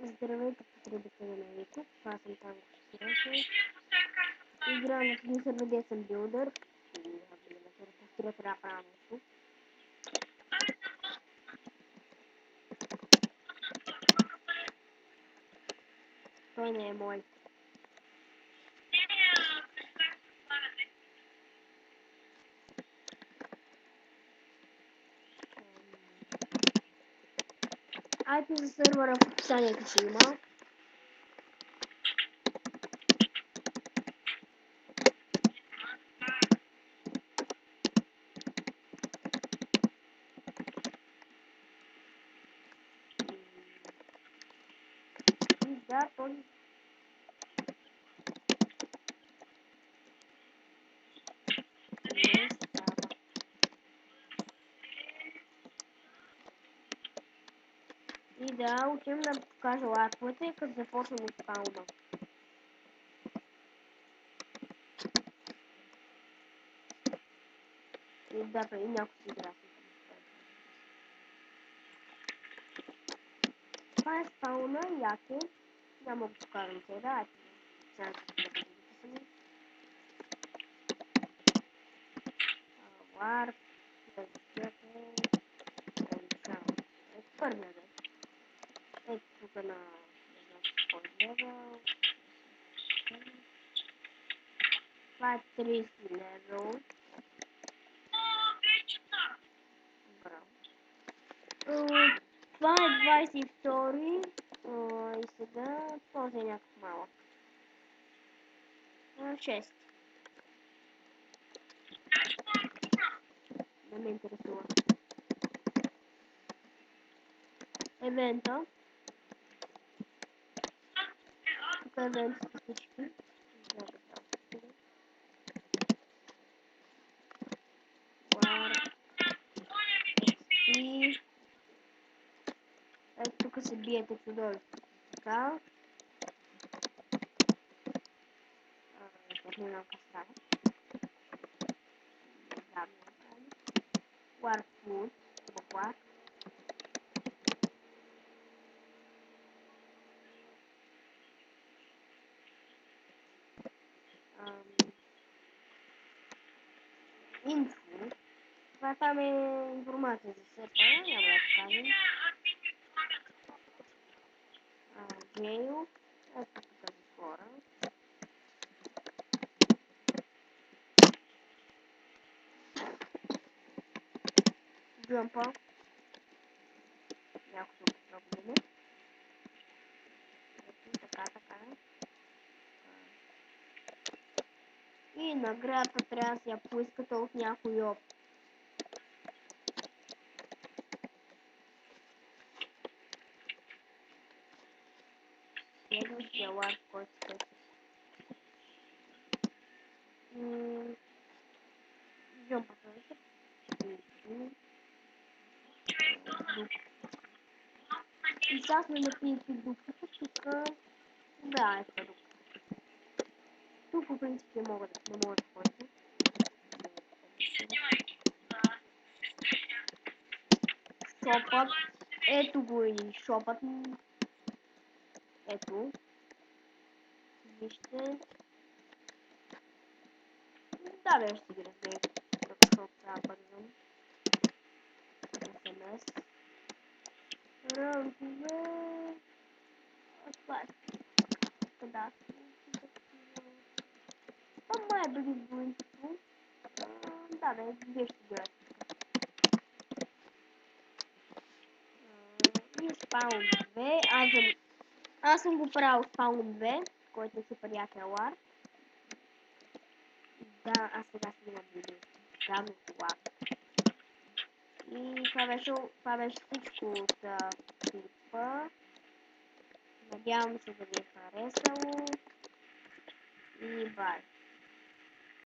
Здравейте, потребители на YouTube, аз съм Танго Шестерошев. Играм в един сервер, де съм билдър. Повторя трябва да правя нещо. Той не е мой. IP за сервера в описанието си има. И да, този не става. И да, отивам да покажа лайфовете, като започнем от спауна. И да, преди няколко си игра. Това е спауна, яке. Няма го покажем сега, сега Варп, първия ден. Ето тук на левел. Това е 30 левел. Браво. Това е 22 и сега този е някакъв малък. 6. Не ме интересува. Евента. Тук е евентите всички. И ето тук се биете чудовище. Така. Не знам как става. Warfood. Буквар. Инфо. Това там е информация за сервера, няма да покажем. Гейл. Ето тук за хора. Джъмпа. Някой се попробваме. Ето така. И наградата трябва да си я поискате от някой опит. Следващия лайк, който се джъмпата ви се. И сега сме на пиете дупката, тук да, е това дупка. Тук по принцип не мога да ходя. Шопът, ето го и шопът. Ето. Вижте. Да, бе, ще ги разгледам. Защото трябва бързам. SMS. Рънкове. Това е. Да. Това е бъде двоинство. Да, бе, вие ще гледате. И спаун 2. Аз съм го правил спаун 2, който е супер якия лар. Да, аз сега си имам видео. Гадно това. И това беше всичко от клипа. Надявам се да ви е харесало. И бай.